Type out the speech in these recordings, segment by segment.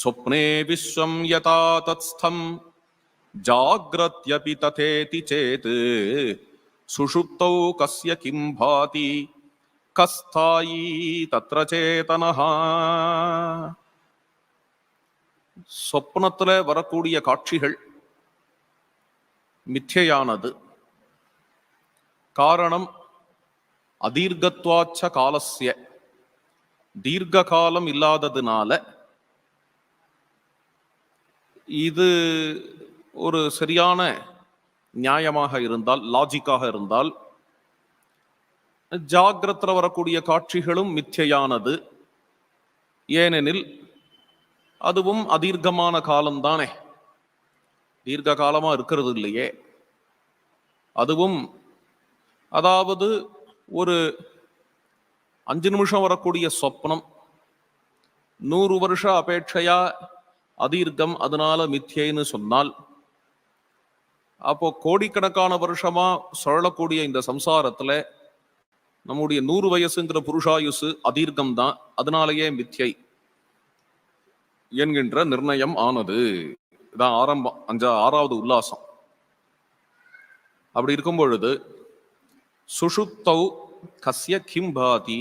स्वप्ने विश्वं यथा तत्स्थं जाग्रत्यपि तथेति चेत् सुषुप्तौ कस्य किं भाति कस्थायी तत्र चेतनः. சொப்னத்துல வரக்கூடிய காட்சிகள் மித்யையானது. காரணம் அதீர்கத்வாச்ச காலஸ்ய, தீர்க்க காலம் இல்லாததுனால. இது ஒரு சரியான நியாயமாக இருந்தால், லாஜிக்காக இருந்தால், ஜாகிரத்தில் வரக்கூடிய காட்சிகளும் மித்யையானது. ஏனெனில் அதுவும் அதீர்க்கமான காலம்தானே, தீர்க்க காலமா இருக்கிறது இல்லையே. அதுவும் அதாவது ஒரு 5 நிமிஷம் வரக்கூடிய சொப்னம் 100 வருஷ அபேட்சையா அதீர்க்கம், அதனால மித்யைன்னு சொன்னால், அப்போ கோடிக்கணக்கான வருஷமா சுழலக்கூடிய இந்த சம்சாரத்துல நம்முடைய 100 வயசுங்கிற புருஷாயுசு அதீர்க்கம் தான், அதனாலேயே மித்யை என்கின்ற நிர்ணயம் ஆனது. இதான் ஆரம்பம், 6வது உல்லாசம். அப்படி இருக்கும் பொழுது சுஷுப்தௌ கஸ்ய கிம் பாதி,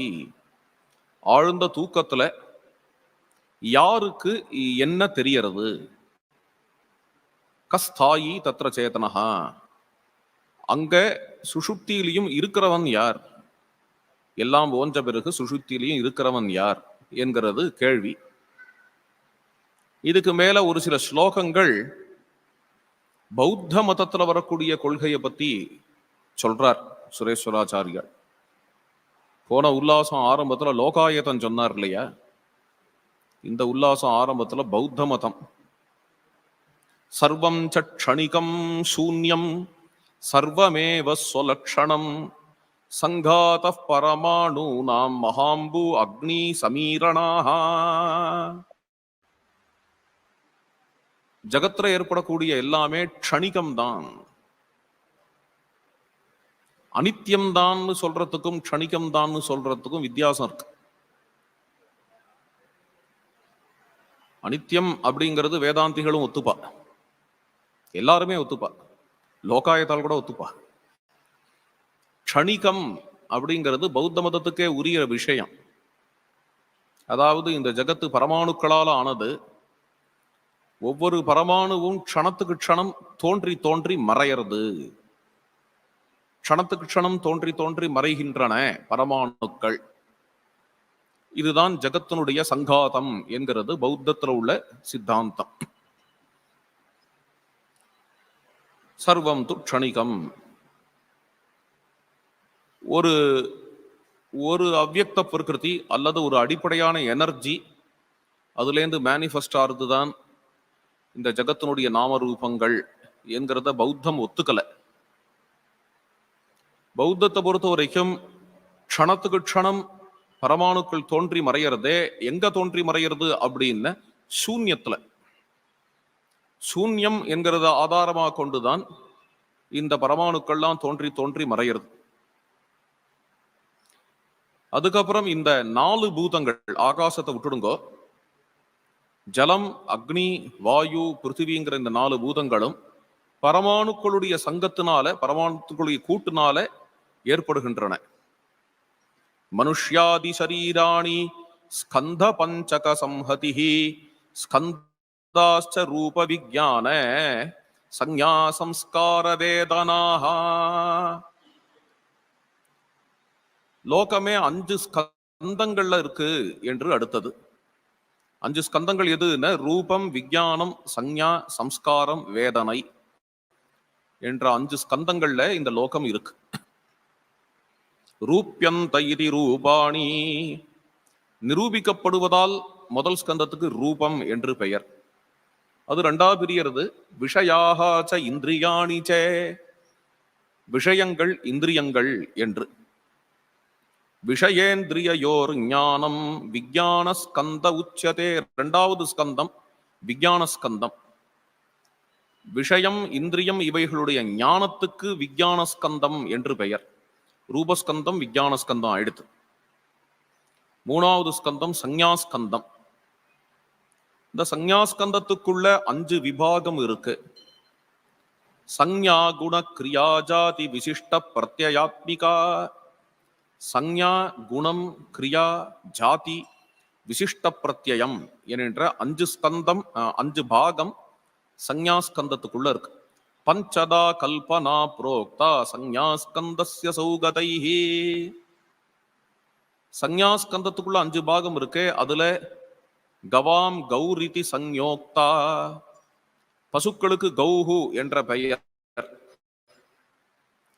ஆழ்ந்த தூக்கத்துல யாருக்கு என்ன தெரியறது? கஸ்தாயி தத்ர சேதனஹா, அங்க சுஷுப்தியிலையும் இருக்கிறவன் யார்? எல்லாம் ஓஞ்ச பிறகு சுஷுப்தியிலையும் இருக்கிறவன் யார் என்கிறது கேள்வி. இதுக்கு மேல ஒரு சில ஸ்லோகங்கள் பௌத்த மதத்துல வரக்கூடிய கொள்கையை பத்தி சொல்றார் சுரேஸ்வராச்சாரியார். போன உல்லாசம் ஆரம்பத்துல லோகாயதம் சொன்னார் இல்லையா, இந்த உல்லாசம் ஆரம்பத்துல பௌத்த மதம். சர்வம் சக்ஷணிகம் சூன்யம் சர்வமேவ ஸ்வலக்ஷணம் சங்காத பரமாணு நாம் மகாம்பு அக்னி சமீரணாக. ஜகத்துல ஏற்படக்கூடிய எல்லாமே க்ஷணிகம்தான். அனித்யம்தான் சொல்றதுக்கும் க்ஷணிகம்தான் சொல்றதுக்கும் வித்தியாசம் இருக்கு. அனித்யம் அப்படிங்கிறது வேதாந்திகளும் ஒத்துப்பா, எல்லாருமே ஒத்துப்பா, லோகாயத்தால் கூட ஒத்துப்பா. க்ஷணிகம் அப்படிங்கிறது பௌத்த மதத்துக்கே உரிய விஷயம். அதாவது இந்த ஜகத்து பரமாணுக்களால் ஆனது. ஒவ்வொரு பரமாணுவும் க்ஷணத்துக்கு க்ஷணம் தோன்றி தோன்றி மறையிறது. க்ஷணத்துக்கு க்ஷணம் தோன்றி தோன்றி மறைகின்றன பரமாணுக்கள். இதுதான் ஜகத்தினுடைய சங்காதம் என்கிறது பௌத்தத்தில் உள்ள சித்தாந்தம். சர்வம் து க்ஷணிகம். ஒரு ஒரு அவ்யக்த பிரகிருதி அல்லது ஒரு அடிப்படையான எனர்ஜி, அதுலேருந்து மேனிஃபெஸ்ட் ஆறுதுதான் இந்த ஜகத்தினுடைய நாமரூபங்கள் என்கிறத பௌத்தம் ஒத்துக்கல. பௌத்தத்தை பொறுத்த வரைக்கும் க்ஷணத்துக்கு க்ஷணம் பரமாணுக்கள் தோன்றி மறையறதே எங்க தோன்றி மறையிறது அப்படின்னு சூன்யத்துல. சூன்யம் என்கிறத ஆதாரமாக கொண்டுதான் இந்த பரமாணுக்கள்லாம் தோன்றி தோன்றி மறையிறது. அதுக்கப்புறம் இந்த 4 பூதங்கள், ஆகாசத்தை விட்டுடுங்கோ, ஜலம், அக்னி, வாயு, பிருத்திவிங்கிற இந்த 4 பூதங்களும் பரமாணுக்களுடைய சங்கத்தினால, பரமாணுக்களுடைய கூட்டுனால ஏற்படுகின்றன. மனுஷ்யாதி சரீராணி ஸ்கந்த பஞ்சக சம்ஹதிஹி ஸ்கந்தாஸ்ச ரூப விஞ்ஞான சஞ்ஞா சம்ஸ்கார வேதனாஹ. லோகமே 5 ஸ்கந்தங்கள்ல இருக்கு என்று அடுத்தது. 5 ஸ்கந்தங்கள் எதுன்னா ரூபம், விஞ்ஞானம், சஞ்ஞா, சம்ஸ்காரம், வேதனை என்ற 5 ஸ்கந்தங்கள்ல இந்த லோகம் இருக்கு. ரூப்யந்த இதி ரூபாணி, நிரூபிக்கப்படுவதால் முதல் ஸ்கந்தத்துக்கு ரூபம் என்று பெயர். அது 2ஆ பிரியறது. விஷயாக ச இந்திரியாணி சே, விஷயங்கள் இந்திரியங்கள் என்று. விஷயேந்திரியோர் ஞானம் விஞ்ஞான ஸ்கந்த உச்சதே. 2வது ஸ்கந்தம் விஞ்ஞான ஸ்கந்தம். விஷயம், இந்திரியம் இவைகளுடைய ஞானத்துக்கு விஞ்ஞான ஸ்கந்தம் என்று பெயர். ரூபஸ்கந்தம் விஞ்ஞான ஸ்கந்தம் ஆயிடுத்து. 3வது ஸ்கந்தம் சஞ்ஞாஸ்கந்தம். இந்த சஞ்ஞாஸ்கந்தத்துக்குள்ள 5 விபாகம் இருக்கு. சஞ்ஞா குண கிரியா ஜாதி விசிஷ்ட பிரத்யயாத்மிகா. சஞ்ஞா குணம் கிரியா ஜாதி விசிஷ்ட பிரத்யம் என்கின்ற 5 ஸ்கந்தம் 5 பாகம் சஞ்ஞாஸ்கந்தத்துக்குள்ள இருக்கு. பஞ்சதா கல்பனா புரோக்தா சஞ்ஞாஸ்கந்தஸ்ய சௌகதைஹி. சஞ்ஞாஸ்கந்தத்துக்குள்ள 5 பாகம் இருக்கு. அதுல கவாம் கௌரிதி சஞ்யோக்தா, பசுக்களுக்கு கௌஹு என்ற பெயர்,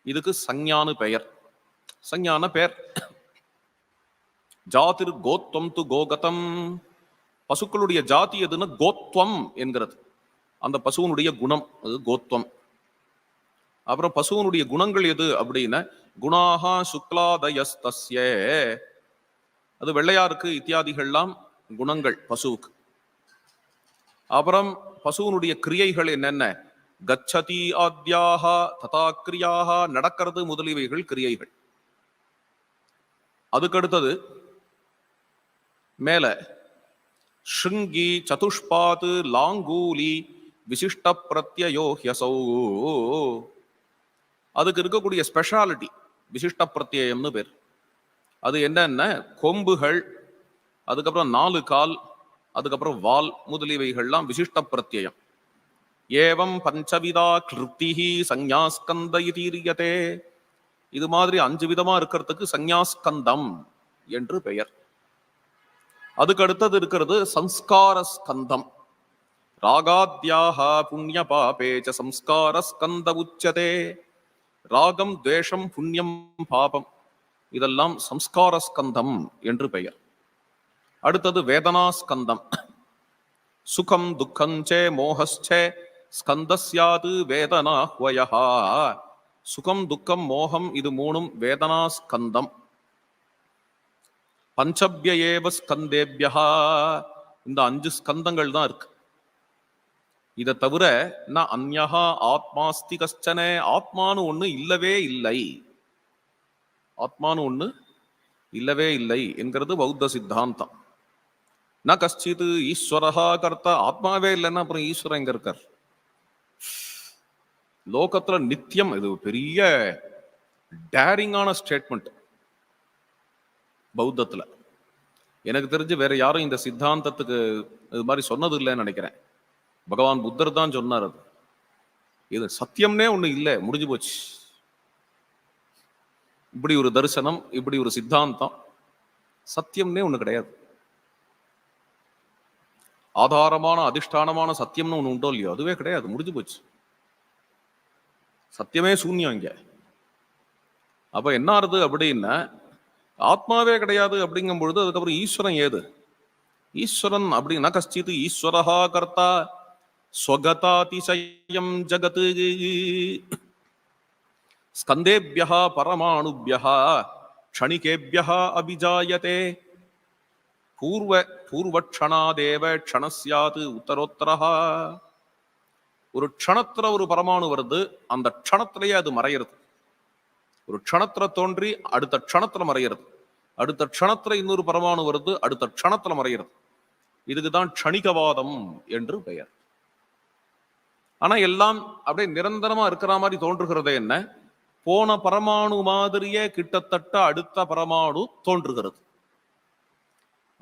இதுக்கு சஞ்ஞானு பெயர், சஞ்ஞான பெயர். ஜாதிர் கோத்வம் து கோகதம், பசுக்களுடைய ஜாதி எதுன்னு கோத்வம் என்கிறது. அந்த பசுவனுடைய குணம் அது கோத்வம். அப்புறம் பசுவனுடைய குணங்கள் எது அப்படின்னா குணாஹா சுக்லாதயஸ்தஸ்ய, அது வெள்ளையா இருக்கு இத்தியாதிகள்லாம் குணங்கள் பசுவுக்கு. அப்புறம் பசுவனுடைய கிரியைகள் என்னென்ன, கச்சதி ஆத்யாஹா ததா கிரியாஹா, நடக்கிறது முதலியவைகள் கிரியைகள். அதுக்கடுத்தது மேல ஷிருங்கி சதுஷ்பாத் லாங்கூலி விசிஷ்ட பிரத்யயோ ஹ்யசௌ, அதுக்கு இருக்கக்கூடிய ஸ்பெஷாலிட்டி விசிஷ்ட பிரத்யயம்னு பேர். அது என்னன்னா கொம்புகள், அதுக்கப்புறம் 4 கால், அதுக்கப்புறம் வால் முதலியவைகள்லாம் விசிஷ்ட பிரத்யயம். ஏவம் பஞ்சவிதா கிருப்திஹி சஞ்ஞாஸ்கந்த இதீரியதே, இது மாதிரி 5 விதமா இருக்கிறதுக்கு சஞ்ஞாஸ்கந்தம் என்று பெயர். அதுக்கு அடுத்தது இருக்கிறது சம்ஸ்கார ஸ்கந்தம். ராகாத்யாக புண்ணிய பாபேச்ச சம்ஸ்கார ஸ்கந்த உச்சதே. ராகம் துவேஷம் புண்ணியம் பாபம் இதெல்லாம் சம்ஸ்கார ஸ்கந்தம் என்று பெயர். அடுத்தது வேதனா ஸ்கந்தம். சுகம் துக்கஞ்சே மோகஸ்சே ஸ்கந்தஸ்யாது வேதனா ஹ்வயஹா. சுகம் துக்கம் மோகம் இது 3ம் வேதனா ஸ்கந்தம். பஞ்சபிய ஏவ ஸ்கந்தேபியா, இந்த 5 ஸ்கந்தங்கள் தான் இருக்கு. இதை தவிர ந அந்யஹா ஆத்மாஸ்தி கஷ்டன, ஆத்மானு ஒண்ணு இல்லவே இல்லை, ஆத்மானு ஒண்ணு இல்லவே இல்லை என்கிறது பௌத்த சித்தாந்தம். ந கஷ்டித் ஈஸ்வரஹா கர்த்தா, ஆத்மாவே இல்லைன்னா அப்புறம் ஈஸ்வரன் எங்க இருக்கார்? லோகத்துல நித்தியம், இது பெரிய டேரிங்கான ஸ்டேட்மெண்ட் பௌத்தத்துல. எனக்கு தெரிஞ்சு வேற யாரும் இந்த சித்தாந்தத்துக்கு இது மாதிரி சொன்னது இல்லைன்னு நினைக்கிறேன். பகவான் புத்தர் தான் சொன்னார். அது இது சத்தியம்னே ஒண்ணு இல்லை, முடிஞ்சு போச்சு. இப்படி ஒரு தரிசனம், இப்படி ஒரு சித்தாந்தம், சத்தியம்னே ஒண்ணு கிடையாது. ஆதாரமான அதிஷ்டானமான சத்தியம்னு ஒண்ணு உண்டோ இல்லையோ, அதுவே கிடையாது, முடிஞ்சு போச்சு. சத்தியமே சூன்யம் இங்க. அப்ப என்ன ஆறுது அப்படின்னா, ஆத்மாவே கிடையாது அப்படிங்கும் பொழுது அதுக்கப்புறம் ஈஸ்வரன் ஏது? ஈஸ்வரன் அப்படின்னா கஷ்டித் ஈஸ்வரஹா கர்த்தா ஸ்வகதாதிசயம் ஜகத் ஸ்கந்தேபியா பரமாணுபியா க்ஷணிகேபியா அபிஜாயதே. பூர்வக்ஷணாதேவ க்ஷணஸ்யாத் உத்தரோத்தரஹா. ஒரு க்ஷணத்துல ஒரு பரமாணு வருது, அந்த க்ஷணத்திலேயே அது மறையிறது. ஒரு க்ஷணத்துல தோன்றி அடுத்த க்ஷணத்துல மறையிறது, அடுத்த க்ஷணத்துல இன்னொரு பரமாணு வருது, அடுத்த க்ஷணத்துல மறையிறது. இதுக்குதான் க்ஷணிகவாதம் என்று பெயர். ஆனா எல்லாம் அப்படியே நிரந்தரமா இருக்கிற மாதிரி தோன்றுகிறதே என்ன, போன பரமாணு மாதிரியே கிட்டத்தட்ட அடுத்த பரமாணு தோன்றுகிறது.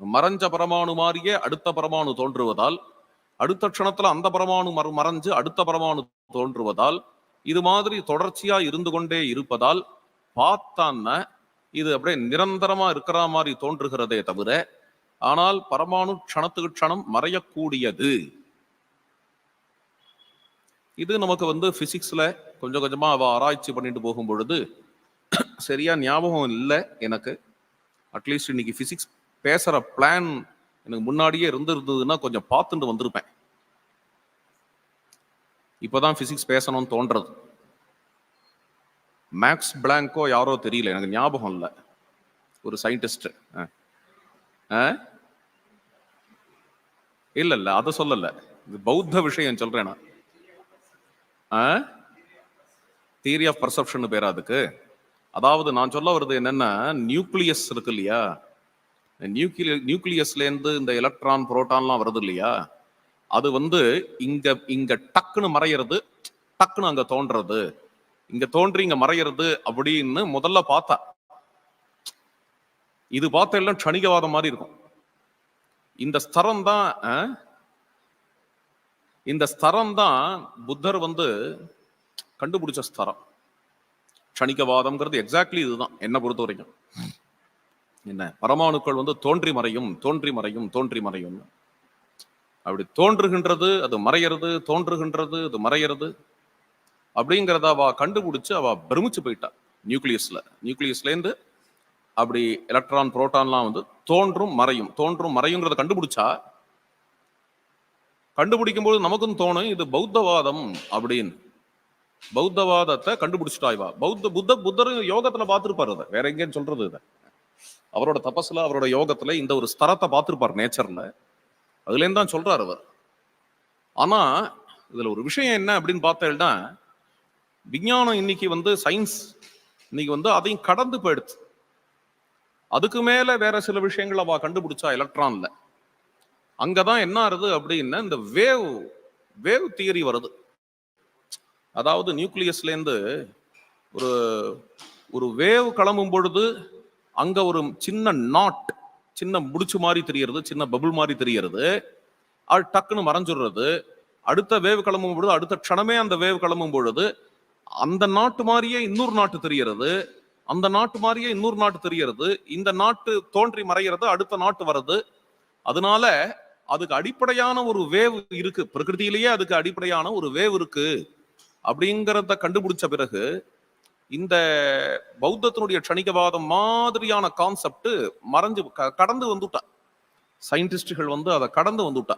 மறைஞ்ச பரமாணு மாதிரியே அடுத்த பரமாணு தோன்றுவதால், அடுத்த க்ஷணத்துல அந்த பரமாணு மறைஞ்சு அடுத்த பரமாணு தோன்றுவதால், இது மாதிரி தொடர்ச்சியா இருந்து கொண்டே இருப்பதால் பார்த்தான்னா இது அப்படியே நிரந்தரமா இருக்கிற மாதிரி தோன்றுகிறதே தவிர, ஆனால் பரமாணு க்ஷணத்துக்கு க்ஷணம் மறையக்கூடியது. இது நமக்கு பிசிக்ஸ்ல கொஞ்சம் கொஞ்சமா அவ ஆராய்ச்சி பண்ணிட்டு போகும் பொழுது சரியா ஞாபகம் இல்லை எனக்கு. அட்லீஸ்ட் இன்னைக்கு பிசிக்ஸ் பேசுற பிளான் எனக்கு முன்னாடியே இருந்ததுன்னா கொஞ்சம் பார்த்துட்டு வந்திருப்பேன். இப்பதான் பிசிக்ஸ் பேசணும்னு தோன்றது. மேக்ஸ் பிளாங்கோ யாரோ தெரியல, எனக்கு ஞாபகம் இல்லை, ஒரு சயின்டிஸ்ட். இல்ல அதை சொல்லல, இது பௌத்த விஷயம் சொல்றேன் நான். தியரி ஆஃப் பர்செப்ஷன் பேரா அதுக்கு. அதாவது நான் சொல்ல வருது என்னன்னா, நியூக்ளியஸ் இருக்கு இல்லையா, நியூக்ளியஸ்ல இருந்து இந்த எலக்ட்ரான் புரோட்டான்லாம் வருது இல்லையா, அது இங்க இங்க டக்குன்னு மறையிறது, டக்குன்னு அங்க தோன்றது, இங்க தோன்றி இங்க மறையிறது அப்படின்னு முதல்ல பார்த்தா. இது பார்த்த எல்லாம் க்ஷணிகவாதம் மாதிரி இருக்கும். இந்த ஸ்தரம் தான் புத்தர் கண்டுபிடிச்ச ஸ்தரம். க்ஷணிகவாதம்ங்கிறது எக்ஸாக்ட்லி இதுதான் என்ன பொறுத்த வரைக்கும். என்ன பரமாணுக்கள் தோன்றி மறையும், தோன்றி மறையும், தோன்றி மறையும். அப்படி தோன்றுகின்றது, அது மறையிறது, தோன்றுகின்றது, அது மறையிறது அப்படிங்கிறத அவ கண்டுபிடிச்சு அவ பிரமிச்சு போயிட்டா. நியூக்ளியஸ்லேருந்து அப்படி எலக்ட்ரான் புரோட்டான்லாம் தோன்றும் மறையும், தோன்றும் மறையுங்கிறத கண்டுபிடிக்கும் போது நமக்கும் தோணும் இது பௌத்தவாதம் அப்படின்னு. பௌத்தவாதத்தை கண்டுபிடிச்சிட்டா இவா. புத்தர் யோகத்துல பார்த்திருப்பாரு, அதை வேற எங்கேன்னு சொல்றது. இதை அவரோட தபஸ்ல, அவரோட யோகத்துல இந்த ஒரு ஸ்தரத்தை பார்த்திருப்பார் நேச்சர்ல. அதுலேருந்து தான் சொல்றாரு அவர். ஆனா இதுல ஒரு விஷயம் என்ன அப்படின்னு பார்த்தேன்னா, விஞ்ஞானம் இன்னைக்கு சயின்ஸ் இன்னைக்கு அதையும் கடந்து போயிடுச்சு. அதுக்கு மேல வேற சில விஷயங்கள் அவ கண்டுபிடிச்சா எலக்ட்ரான்ல. அங்கதான் என்ன ஆறுது அப்படின்னா, இந்த வேவ் தியரி வருது. அதாவது நியூக்ளியஸ்ல இருந்து ஒரு ஒரு வேவ் கிளம்பும் பொழுது அங்க ஒரு சின்ன முடிச்சு மாதிரி தெரியறது, சின்ன பபுள் மாதிரி தெரியறது, அது டக்குன்னு மறைஞ்சுடுறது. அடுத்த வேவ் கிளம்பும் பொழுது, அடுத்த க்ஷணமே அந்த வேவ் கிளம்பும் பொழுது அந்த நாட்டு மாதிரியே இன்னொரு நாட்டு தெரியறது, அந்த நாட்டு மாதிரியே இன்னொரு நாட்டு தெரியறது, இந்த நாட்டு தோன்றி மறைகிறது, அடுத்த நாட்டு வர்றது. அதனால அதுக்கு அடிப்படையான ஒரு வேவ் இருக்கு, பிரகிருதியிலேயே அதுக்கு அடிப்படையான ஒரு வேவ் இருக்கு அப்படிங்கிறத கண்டுபிடிச்ச பிறகு இந்த பௌத்தத்தினுடைய க்ஷணிகவாதம் மாதிரியான கான்செப்ட் கடந்து வந்துட்டா. சயின்டிஸ்டுகள் அதை கடந்து வந்துட்டா.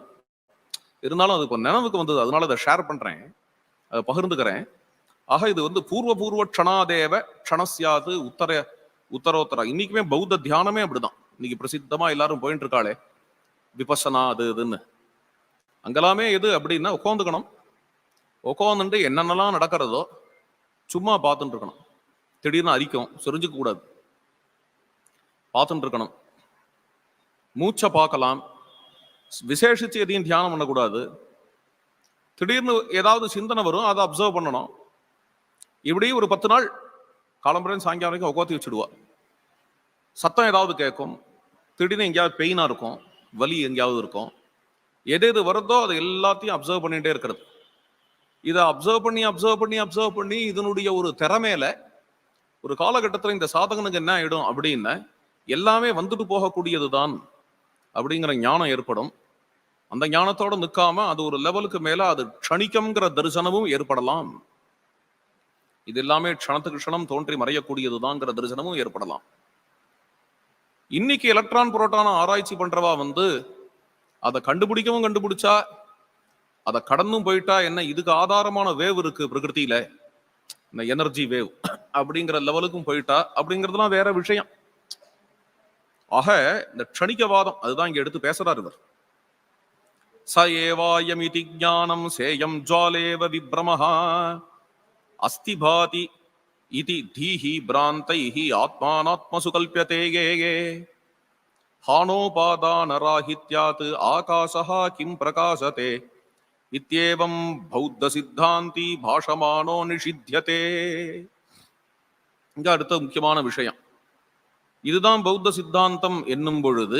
இருந்தாலும் அது இப்போ நினைவுக்கு வந்தது, அதனால அதை ஷேர் பண்றேன், அதை பகிர்ந்துக்கிறேன். ஆக இது பூர்வ க்ஷணாதேவ க்ஷணஸ்யாது உத்தரோத்தரா. இன்னைக்குமே பௌத்த தியானமே அப்படிதான். இன்னைக்கு பிரசித்தமா எல்லாரும் போயிட்டு இருக்காளே விபசனா அது இதுன்னு. அங்கெல்லாமே எது அப்படின்னா, உட்காந்துட்டு என்னென்னலாம் நடக்கிறதோ சும்மா பார்த்துட்டு இருக்கணும். திடீர்னு அரிக்கும், சொரிஞ்சுக்க கூடாது, பார்த்துட்டு இருக்கணும். மூச்சை பார்க்கலாம், விசேஷிச்சு எதையும் தியானம் பண்ணக்கூடாது. திடீர்னு ஏதாவது சிந்தனை வரும், அதை அப்சர்வ் பண்ணணும். இப்படி ஒரு 10 நாள் காலம்புரை சாயங்காலம் வரைக்கும் உட்காந்து வச்சுடுவா. சத்தம் ஏதாவது கேட்கும், திடீர்னு எங்கேயாவது பெயினா இருக்கும், வலி எங்கேயாவது இருக்கும். எது வருதோ அதை எல்லாத்தையும் அப்சர்வ் பண்ணிட்டே இருக்கிறது. இதை அப்சர்வ் பண்ணி இதனுடைய ஒரு திறமையில ஒரு காலகட்டத்தில் இந்த சாதகனுக்கு என்ன ஆயிடும் அப்படின்னா, எல்லாமே வந்துட்டு போகக்கூடியதுதான் அப்படிங்கிற ஞானம் ஏற்படும். அந்த ஞானத்தோட நிற்காம அது ஒரு லெவலுக்கு மேல அது க்ஷணிக்கம்ங்கிற தரிசனமும் ஏற்படலாம். இது எல்லாமே க்ஷணத்துக்கு க்ஷணம் தோன்றி மறையக்கூடியதுதான்ங்கிற தரிசனமும் ஏற்படலாம். இன்னைக்கு எலக்ட்ரான் புரோட்டான ஆராய்ச்சி பண்றவா அதை கண்டுபிடிச்சா, அதை கடந்தும் போயிட்டா என்ன, இதுக்கு ஆதாரமான வேவ் இருக்கு பிரகிருதியில, இந்த எனர்ஜி வேவ் அப்படிங்கிற லெவலுக்கும் போயிட்டா அப்படிங்கிறதுலாம் வேற விஷயம். ஆக இந்த க்ஷணிகவாதம் அதுதான் இங்க எடுத்து பேசுறாரு இவர். ச ஏவாயமிதி ஞானம் சேயம் ஜ்வாலேவ விப்ரமஹா அஸ்திபாதி இதி தீஹி பிராந்தைஹி ஆத்மானாத்மசு கல்ப்யதே யே ஹானோபாதானராஹித்யாத் ஆகாசஹ கிம் பிரகாசதே இத்யேவம் பௌத்த சித்தாந்தி பாஷமானோ நிஷித்யதே. இங்க அடுத்த முக்கியமான விஷயம் இதுதான். பௌத்த சித்தாந்தம் என்னும் பொழுது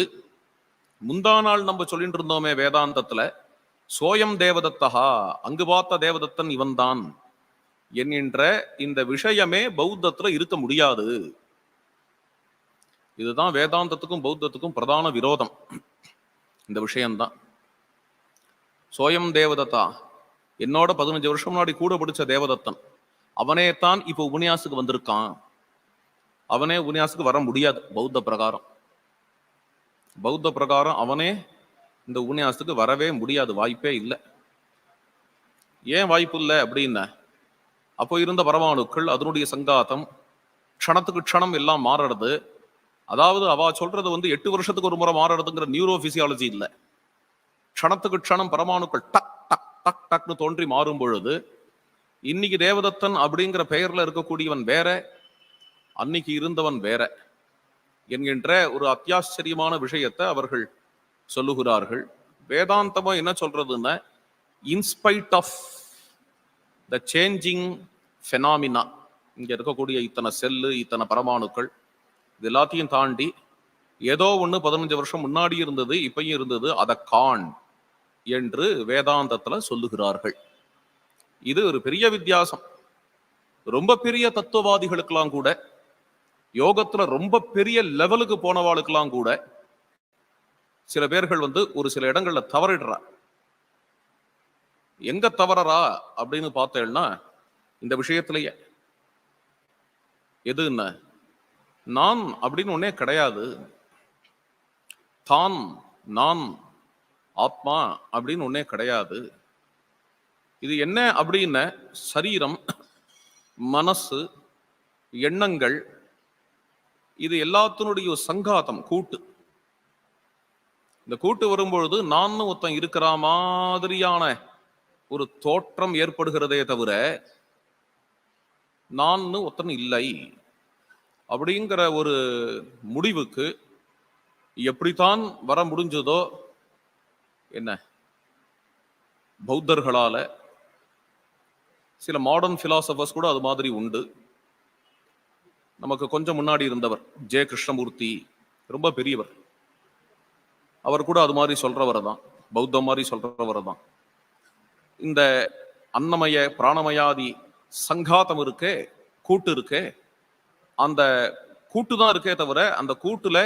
முந்தா நாள் நம்ம சொல்லிட்டு இருந்தோமே வேதாந்தத்துல, சோயம் தேவதத்தகா, அங்கு பார்த்த தேவதத்தன் இவன்தான் என்கின்ற இந்த விஷயமே பௌத்தத்துல இருக்க முடியாது. இதுதான் வேதாந்தத்துக்கும் பௌத்தத்துக்கும் பிரதான விரோதம். இந்த விஷயம்தான். சோயம் தேவதத்தா, என்னோட 15 வருஷம் முன்னாடி கூட படிச்ச தேவதத்தன், அவனே தான் இப்போ உபன்யாசுக்கு வந்திருக்கான். அவனே உபன்யாசுக்கு வர முடியாது பௌத்த பிரகாரம் அவனே இந்த உபன்யாசத்துக்கு வரவே முடியாது, வாய்ப்பே இல்லை. ஏன் வாய்ப்பு இல்லை அப்படின்னா, அப்போ இருந்த பரமாணுக்கள் அதனுடைய சங்காத்தம் க்ஷணத்துக்கு க்ஷணம் எல்லாம் மாறுறது. அதாவது அவ சொல்றது 8 வருஷத்துக்கு ஒரு முறை மாறுறதுங்கிற நியூரோ பிசியாலஜி இல்லை. க்ஷணத்துக்கு க்ஷணம் பரமாணுக்கள் டக் டக் டக் டக்னு தோன்றி மாறும் பொழுது, இன்னைக்கு தேவதத்தன் அப்படிங்கிற பெயர்ல இருக்கக்கூடியவன் வேற, அன்னைக்கு இருந்தவன் வேற என்கின்ற ஒரு அத்தியாச்சரியமான விஷயத்தை அவர்கள் சொல்லுகிறார்கள். வேதாந்தமும் என்ன சொல்றதுன்னா, in spite of the changing phenomena, இங்க இருக்கக்கூடிய இத்தனை செல்லு, இத்தனை பரமாணுக்கள், இது எல்லாத்தையும் தாண்டி ஏதோ ஒண்ணு 15 வருஷம் முன்னாடி இருந்தது, இப்பயும் இருந்தது, அதை காண் என்று வேதாந்தத்துல சொல்லுகிறார்கள். இது ஒரு பெரிய வித்தியாசம். ரொம்ப பெரிய தத்துவவாதிகளுக்கெல்லாம் கூட, யோகத்துல ரொம்ப பெரிய லெவலுக்கு போனவாளுக்கெல்லாம் கூட சில பேர்கள் ஒரு சில இடங்கள்ல தவறிடுறா. எங்க தவறரா அப்படின்னு பார்த்தேன்னா, இந்த விஷயத்திலேயே எது என்ன, நான் அப்படின்னு ஒன்னே கிடையாது, தான், நான், ஆத்மா அப்படின்னு ஒன்னே கிடையாது. இது என்ன அப்படின்னு சரீரம், மனசு, எண்ணங்கள், இது எல்லாத்தினுடைய சங்காத்தம், கூட்டு. இந்த கூட்டு வரும்பொழுது நான் ஒருத்தன் இருக்கிற மாதிரியான ஒரு தோற்றம் ஏற்படுகிறதே தவிர நான் ஒருத்தன் இல்லை அப்படிங்கிற ஒரு முடிவுக்கு எப்படித்தான் வர முடிஞ்சதோ என்ன, பௌத்தர்களால, சில மாடர்ன் பிலாசபர்ஸ் கூட அது மாதிரி உண்டு. நமக்கு கொஞ்சம் முன்னாடி இருந்தவர் ஜெய கிருஷ்ணமூர்த்தி, ரொம்ப பெரியவர், அவர் கூட அது மாதிரி சொல்றவர் தான், பௌத்தம் மாதிரி சொல்றவர் தான். இந்த அன்னமய பிராணமயாதி சங்காத்தம் இருக்கே, கூட்டு இருக்கே, அந்த கூட்டு தான் இருக்கே தவிர அந்த கூட்டுல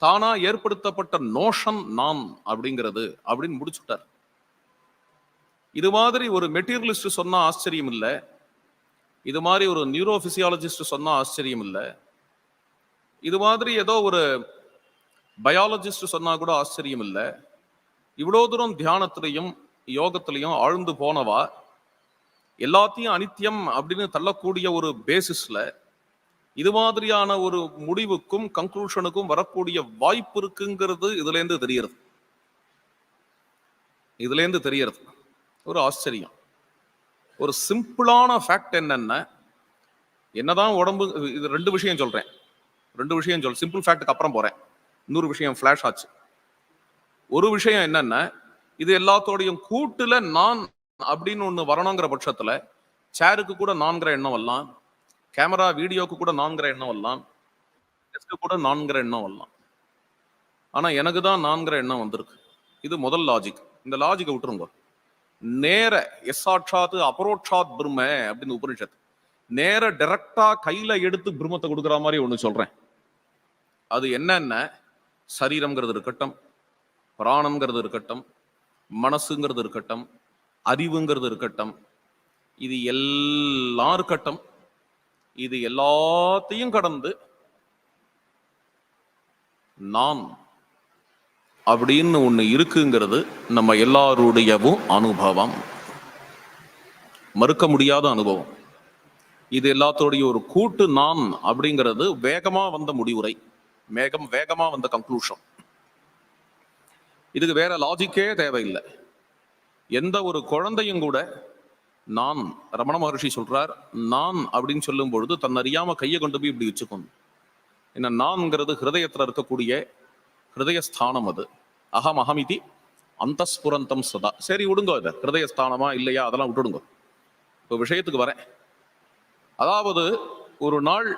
தானா ஏற்படுத்தப்பட்ட நோஷன் நான் அப்படிங்கிறது அப்படின்னு முடிச்சுட்டார். இது மாதிரி ஒரு மெட்டீரியலிஸ்ட் சொன்னா ஆச்சரியம் இல்லை, இது மாதிரி ஒரு நியூரோ பிசியாலஜிஸ்ட் சொன்னா ஆச்சரியம் இல்லை, இது மாதிரி ஏதோ ஒரு பயாலஜிஸ்ட் சொன்னா கூட ஆச்சரியம் இல்லை. இவ்வளவு தூரம் தியானத்திலையும் யோகத்திலையும் ஆழ்ந்து போனவா எல்லாத்தையும் அனித்தியம் அப்படின்னு தள்ளக்கூடிய ஒரு பேசிஸ்ல இது மாதிரியான ஒரு முடிவுக்கும் கன்க்ளூஷனுக்கும் வரக்கூடிய வாய்ப்பு இருக்குங்கிறது இதுல இருந்து தெரியறது ஒரு ஆச்சரியம். ஒரு சிம்பிளான ஃபேக்ட் என்னதான் உடம்பு, இது ரெண்டு விஷயம் சொல்றேன், சிம்பிள் ஃபேக்டுக்கு அப்புறம் போறேன், இன்னொரு விஷயம் ஃபிளாஷ் ஆச்சு. ஒரு விஷயம் என்னன்னா, இது எல்லாத்தோடையும் கூட்டுல நான் அப்படின்னு ஒண்ணு வரணுங்கிற பட்சத்துல சேருக்கு கூட நான்கிற எண்ணம் வரலாம், கேமரா வீடியோக்கு கூட நான்கிற எண்ணம் வரலாம், டெஸ்க்கு கூட நான்கிற எண்ணம் வரலாம். ஆனா எனக்கு தான் நான்கிற எண்ணம் வந்திருக்கு. இது முதல் லாஜிக். இந்த லாஜிக்கை விட்டுருங்க. நேர எஸ்ஸாட்சாத் அபரோட்சாத் பிரம்ம அப்படின்னு உபனிஷத்து நேர டைரக்டா கையில எடுத்து பிரம்மத்தை கொடுக்குற மாதிரி ஒண்ணு சொல்றேன். அது என்னன்னா, சரீரம்ங்கிறது இருக்கட்டும், பிராணம்ங்கிறது இருக்கட்டும், மனசுங்கிறது இருக்கட்டும், அறிவுங்கிறது இருக்கட்டும், இது எல்லாம் இருக்கட்டும், இது எல்லாத்தையும் கடந்து நான் அப்படின்னு ஒண்ணு இருக்குங்கிறது நம்ம எல்லாருடையவும் அனுபவம், மறுக்க முடியாத அனுபவம். இது எல்லாத்தோடைய ஒரு கூட்டு நான் அப்படிங்கிறது வேகமா வந்த முடிவுரை, வேகமா வந்த கன்க்ளூஷன். இதுக்கு வேற லாஜிக்கே தேவையில்லை. எந்த ஒரு குழந்தையும் கூட நான், ரமண மகர்ஷி சொல்றார், நான் அப்படின்னு சொல்லும் பொழுது தன் அறியாம கையை கொண்டு போய் இப்படி வச்சுக்கணும். என்ன, நான்ங்கிறது ஹிருதயத்துல இருக்கக்கூடிய ஹிருதயஸ்தானம். அது அகம் அகமிதி அந்தஸ்புரந்தம் சதா. சரி விடுங்க, அது ஹிருதயஸ்தானமா இல்லையா அதெல்லாம் விட்டுடுங்க. இப்போ விஷயத்துக்கு வரேன். அதாவது ஒரு நாள்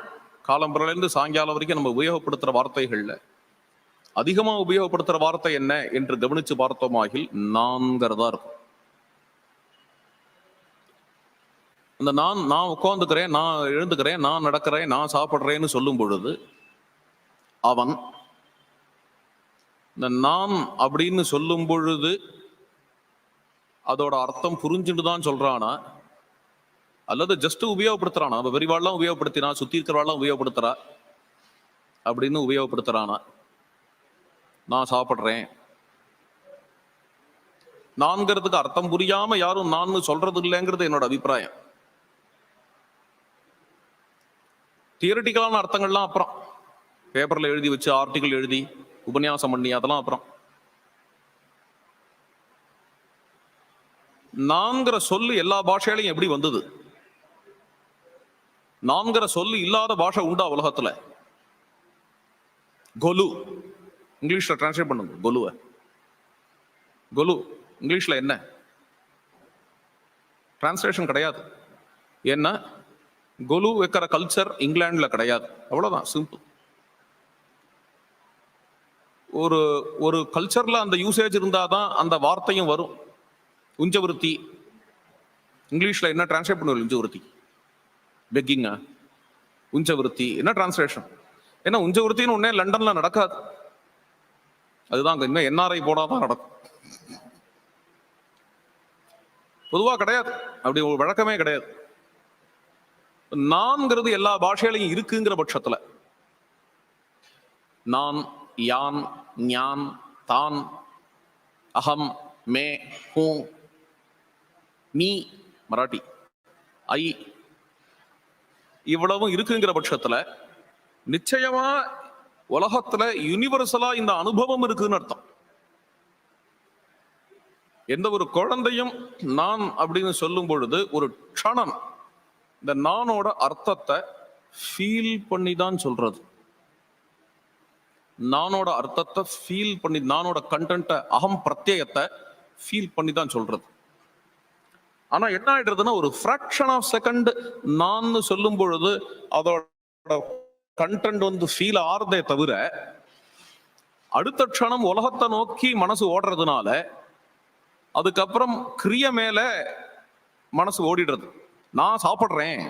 காலம்புறையிலிருந்து சாயங்காலம் வரைக்கும் நம்ம உபயோகப்படுத்துற வார்த்தைகள்ல அதிகமா உபயோகப்படுத்துற வார்த்தை என்ன என்று கவனிச்சு பார்த்தோமாகில் நான்கிறதா இருக்கும். அந்த நான் உட்கார்ந்துக்கிறேன், நான் எழுந்துக்கிறேன், நான் நடக்கிறேன், நான் சாப்பிட்றேன்னு சொல்லும் பொழுது அவன் இந்த நான் அப்படின்னு சொல்லும் பொழுது அதோட அர்த்தம் புரிஞ்சுட்டு தான் சொல்றானா, அல்லது ஜஸ்ட் உபயோகப்படுத்துறானா? அவ பெரியவாள்லாம் உபயோகப்படுத்தினா, சுத்தி இருக்கிறவாள்லாம் உபயோகப்படுத்துறா அப்படின்னு உபயோகப்படுத்துறானா? நான் சாப்பிட்றேன் நான்கிறதுக்கு அர்த்தம் புரியாம யாரும் நான் சொல்றது இல்லைங்கிறது என்னோட அபிப்பிராயம். தியரிட்டிக்கலான அர்த்தங்கள்லாம் அப்புறம் பேப்பர்ல எழுதி வச்சு ஆர்டிகிள் எழுதி உபன்யாசம் பண்ணி அதெல்லாம் அப்புறம். நான்கிற சொல்லு எல்லா பாஷையிலையும் எப்படி வந்தது? நான்கிற சொல்லு இல்லாத பாஷை உண்டா உலகத்துல? கொலு, இங்கிலீஷ்ல டிரான்ஸ்லேட் பண்ணுங்க கொலுவை. கொலு இங்கிலீஷ்ல என்ன? டிரான்ஸ்லேஷன் கிடையாது. ஏன்னா கொலு வைக்கிற கல்ச்சர் இங்கிலாந்துல கிடையாது. அவ்வளவுதான், சிம்பிள். ஒரு ஒரு கல்ச்சர்ல அந்த யூசேஜ் இருந்தாதான் அந்த வார்த்தையும் வரும். உஞ்சவிருத்தி இங்கிலீஷ்ல என்ன டிரான்ஸ்லேட் பண்ணுவாங்க? உஞ்சவிருத்தி, பெக்கிங்க, உஞ்சவிருத்தி என்ன டிரான்ஸ்லேஷன்? ஏன்னா உஞ்சவிருத்தின்னு ஒன்னே லண்டன்ல நடக்காது. அதுதான் இன்னும் என்ஆர்ஐ போடாதான் நடக்கும். பொதுவா கிடையாது, அப்படி ஒரு வழக்கமே கிடையாது. நான்கிறது எல்லா பாஷையிலையும் இருக்குங்கிற பட்சத்துல நான், யான், ஞான், தான், அகம், மே, ஹூ, நீ மராட்டி, ஐ இவ்வளவும் இருக்குங்கிற பட்சத்துல நிச்சயமா உலகத்துல யூனிவர்சலா இந்த அனுபவம் இருக்குன்னு அர்த்தம். எந்த ஒரு குழந்தையும் நான் அப்படின்னு சொல்லும் பொழுது ஒரு க்ஷணம் இந்த நானோட அர்த்தத்தை ஃபீல் பண்ணி தான் சொல்றது. நானோட அர்த்தத்தை ஃபீல் பண்ணி, நானோட கண்டென்ட்டை, அகம் பிரத்யயத்தை ஃபீல் பண்ணி தான் சொல்றது. ஆனா என்ன ஆயிடுறதுன்னா, ஒரு ஃபிராக்ஷன் ஆஃப் செகண்ட் நான் சொல்லும் பொழுது அதோட கண்டென்ட் வந்து ஃபீல் ஆறதே தவிர அடுத்த க்ஷணம் உலகத்தை நோக்கி மனசு ஓடுறதுனால அதுக்கப்புறம் கிரிய மேல மனசு ஓடிடுறது. நான் சாப்பிட்றேன்,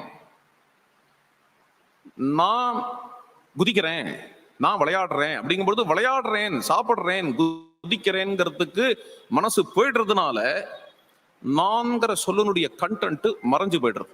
நான் குதிக்கிறேன், நான் விளையாடுறேன் அப்படிங்கும்பொழுது விளையாடுறேன், சாப்பிட்றேன், குதிக்கிறேங்கிறதுக்கு மனசு போயிடுறதுனால நான்கிற சொல்லுனுடைய கண்டென்ட் மறைஞ்சு போயிடுறது.